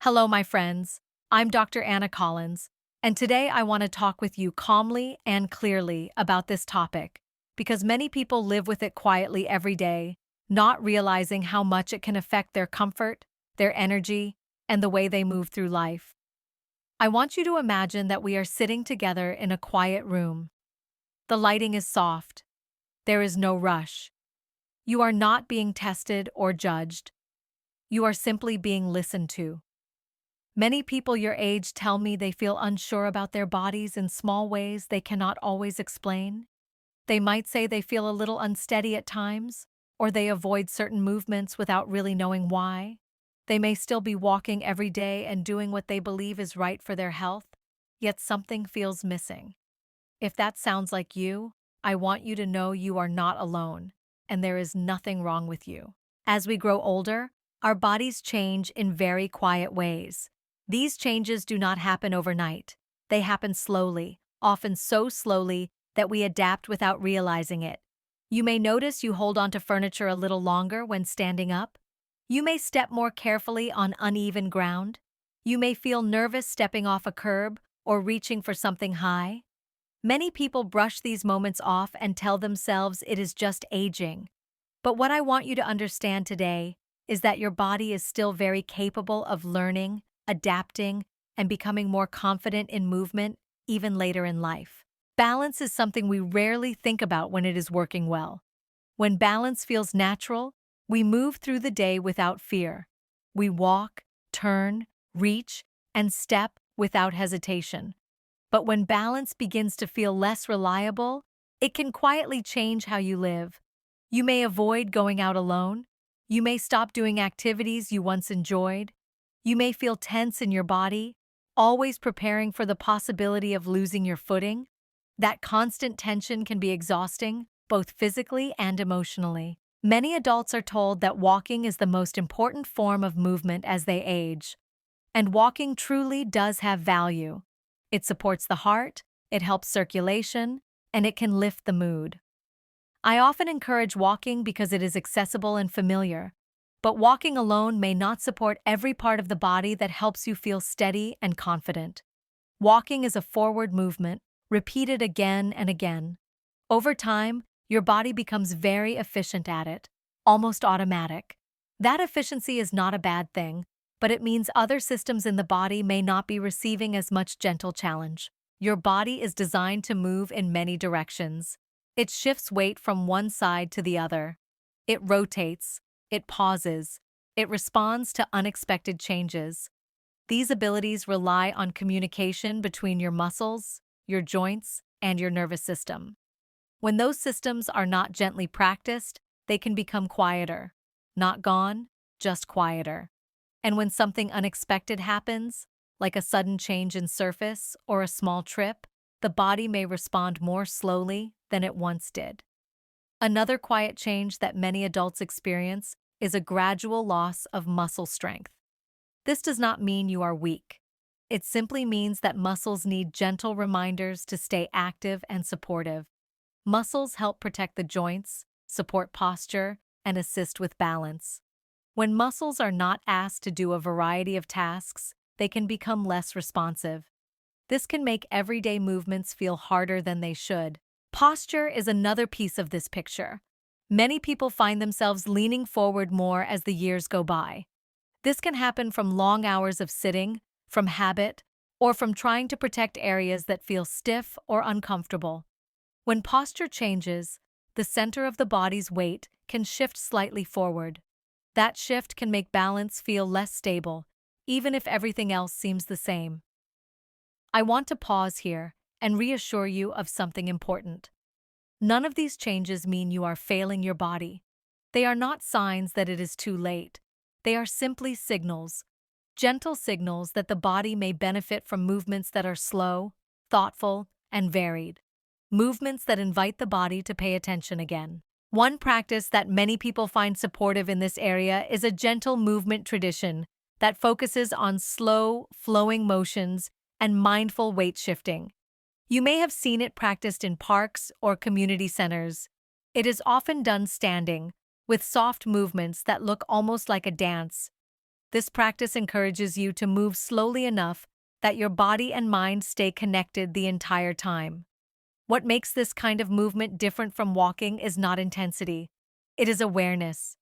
Hello, my friends. I'm Dr. Anna Collins, and today I want to talk with you calmly and clearly about this topic because many people live with it quietly every day, not realizing how much it can affect their comfort, their energy, and the way they move through life. I want you to imagine that we are sitting together in a quiet room. The lighting is soft. There is no rush. You are not being tested or judged. You are simply being listened to. Many people your age tell me they feel unsure about their bodies in small ways they cannot always explain. They might say they feel a little unsteady at times, or they avoid certain movements without really knowing why. They may still be walking every day and doing what they believe is right for their health, yet something feels missing. If that sounds like you, I want you to know you are not alone, and there is nothing wrong with you. As we grow older, our bodies change in very quiet ways. These changes do not happen overnight. They happen slowly, often so slowly that we adapt without realizing it. You may notice you hold onto furniture a little longer when standing up. You may step more carefully on uneven ground. You may feel nervous stepping off a curb or reaching for something high. Many people brush these moments off and tell themselves it is just aging. But what I want you to understand today is that your body is still very capable of learning, adapting, and becoming more confident in movement, even later in life. Balance is something we rarely think about when it is working well. When balance feels natural, we move through the day without fear. We walk, turn, reach, and step without hesitation. But when balance begins to feel less reliable, it can quietly change how you live. You may avoid going out alone. You may stop doing activities you once enjoyed. You may feel tense in your body, always preparing for the possibility of losing your footing. That constant tension can be exhausting, both physically and emotionally. Many adults are told that walking is the most important form of movement as they age. And walking truly does have value. It supports the heart, it helps circulation, and it can lift the mood. I often encourage walking because it is accessible and familiar, but walking alone may not support every part of the body that helps you feel steady and confident. Walking is a forward movement, repeated again and again. Over time, your body becomes very efficient at it, almost automatic. That efficiency is not a bad thing, but it means other systems in the body may not be receiving as much gentle challenge. Your body is designed to move in many directions. It shifts weight from one side to the other. It rotates, it pauses, it responds to unexpected changes. These abilities rely on communication between your muscles, your joints, and your nervous system. When those systems are not gently practiced, they can become quieter. Not gone, just quieter. And when something unexpected happens, like a sudden change in surface or a small trip, the body may respond more slowly than it once did. Another quiet change that many adults experience is a gradual loss of muscle strength. This does not mean you are weak. It simply means that muscles need gentle reminders to stay active and supportive. Muscles help protect the joints, support posture, and assist with balance. When muscles are not asked to do a variety of tasks, they can become less responsive. This can make everyday movements feel harder than they should. Posture is another piece of this picture. Many people find themselves leaning forward more as the years go by. This can happen from long hours of sitting, from habit, or from trying to protect areas that feel stiff or uncomfortable. When posture changes, the center of the body's weight can shift slightly forward. That shift can make balance feel less stable, even if everything else seems the same. I want to pause here and reassure you of something important. None of these changes mean you are failing your body. They are not signs that it is too late. They are simply signals, gentle signals that the body may benefit from movements that are slow, thoughtful, and varied. Movements that invite the body to pay attention again. One practice that many people find supportive in this area is a gentle movement tradition that focuses on slow, flowing motions and mindful weight shifting. You may have seen it practiced in parks or community centers. It is often done standing, with soft movements that look almost like a dance. This practice encourages you to move slowly enough that your body and mind stay connected the entire time. What makes this kind of movement different from walking is not intensity. It is awareness.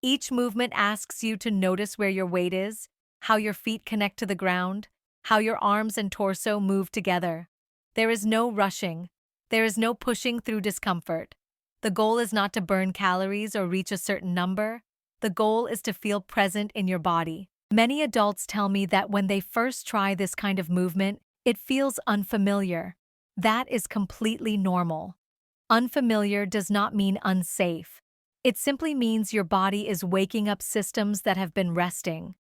Each movement asks you to notice where your weight is, how your feet connect to the ground, how your arms and torso move together. There is no rushing. There is no pushing through discomfort. The goal is not to burn calories or reach a certain number. The goal is to feel present in your body. Many adults tell me that when they first try this kind of movement, it feels unfamiliar. That is completely normal. Unfamiliar does not mean unsafe. It simply means your body is waking up systems that have been resting.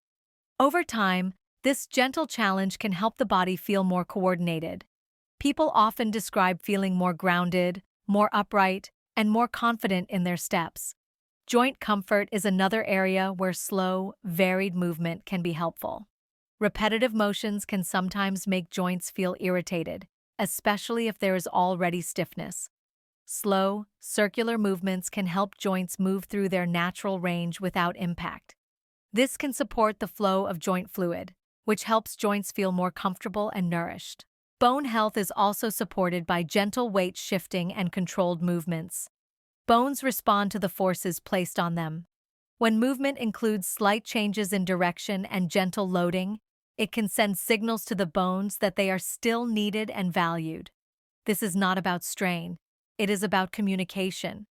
Over time, this gentle challenge can help the body feel more coordinated. People often describe feeling more grounded, more upright, and more confident in their steps. Joint comfort is another area where slow, varied movement can be helpful. Repetitive motions can sometimes make joints feel irritated, especially if there is already stiffness. Slow, circular movements can help joints move through their natural range without impact. This can support the flow of joint fluid, which helps joints feel more comfortable and nourished. Bone health is also supported by gentle weight shifting and controlled movements. Bones respond to the forces placed on them. When movement includes slight changes in direction and gentle loading, it can send signals to the bones that they are still needed and valued. This is not about strain. It is about communication.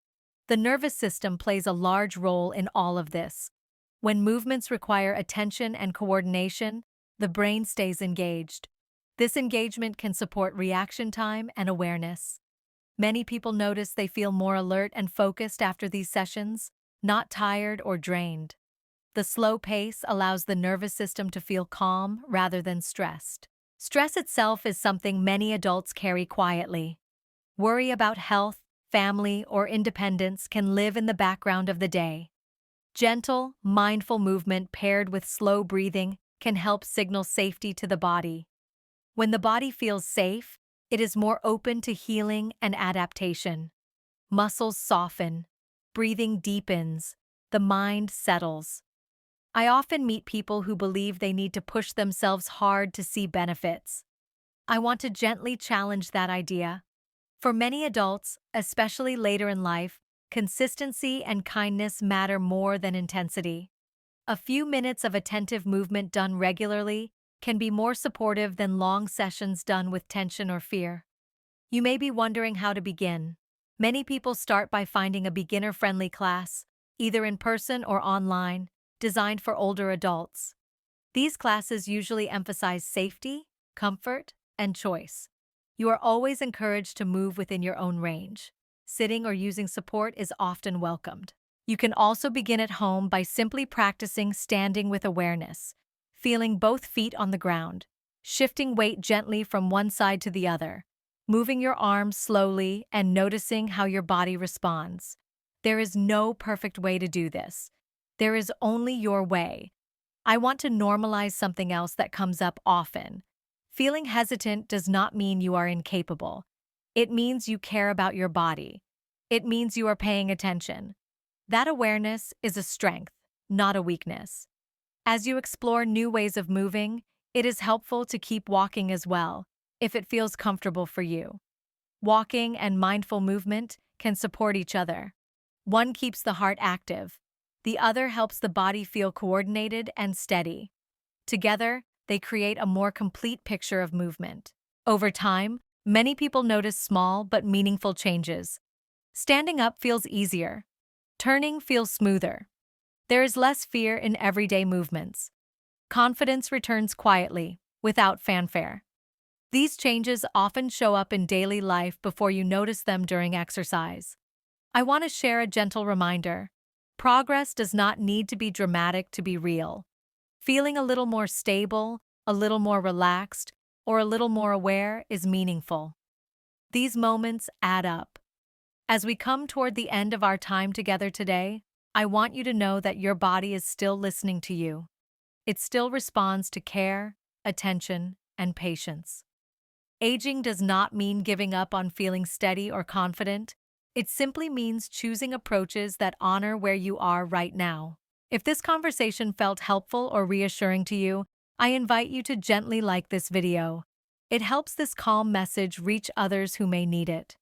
The nervous system plays a large role in all of this. When movements require attention and coordination, the brain stays engaged. This engagement can support reaction time and awareness. Many people notice they feel more alert and focused after these sessions, not tired or drained. The slow pace allows the nervous system to feel calm rather than stressed. Stress itself is something many adults carry quietly. Worry about health, family, or independence can live in the background of the day. Gentle, mindful movement paired with slow breathing can help signal safety to the body. When the body feels safe, it is more open to healing and adaptation. Muscles soften, breathing deepens, the mind settles. I often meet people who believe they need to push themselves hard to see benefits. I want to gently challenge that idea. For many adults, especially later in life, consistency and kindness matter more than intensity. A few minutes of attentive movement done regularly can be more supportive than long sessions done with tension or fear. You may be wondering how to begin. Many people start by finding a beginner-friendly class, either in person or online, designed for older adults. These classes usually emphasize safety, comfort, and choice. You are always encouraged to move within your own range. Sitting or using support is often welcomed. You can also begin at home by simply practicing standing with awareness, feeling both feet on the ground, shifting weight gently from one side to the other, moving your arms slowly and noticing how your body responds. There is no perfect way to do this. There is only your way. I want to normalize something else that comes up often. Feeling hesitant does not mean you are incapable. It means you care about your body. It means you are paying attention. That awareness is a strength, not a weakness. As you explore new ways of moving, it is helpful to keep walking as well, if it feels comfortable for you. Walking and mindful movement can support each other. One keeps the heart active. The other helps the body feel coordinated and steady. Together, they create a more complete picture of movement. Over time, many people notice small but meaningful changes. Standing up feels easier. Turning feels smoother. There is less fear in everyday movements. Confidence returns quietly, without fanfare. These changes often show up in daily life before you notice them during exercise. I want to share a gentle reminder. Progress does not need to be dramatic to be real. Feeling a little more stable, a little more relaxed, or a little more aware is meaningful. These moments add up. As we come toward the end of our time together today, I want you to know that your body is still listening to you. It still responds to care, attention, and patience. Aging does not mean giving up on feeling steady or confident. It simply means choosing approaches that honor where you are right now. If this conversation felt helpful or reassuring to you, I invite you to gently like this video. It helps this calm message reach others who may need it.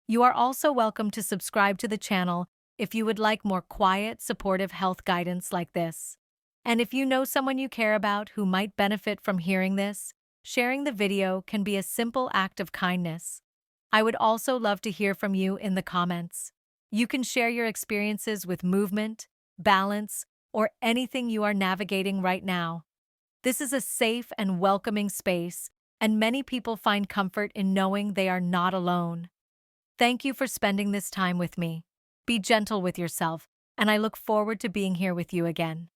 You are also welcome to subscribe to the channel if you would like more quiet, supportive health guidance like this. And if you know someone you care about who might benefit from hearing this, sharing the video can be a simple act of kindness. I would also love to hear from you in the comments. You can share your experiences with movement, balance, or anything you are navigating right now. This is a safe and welcoming space, and many people find comfort in knowing they are not alone. Thank you for spending this time with me. Be gentle with yourself, and I look forward to being here with you again.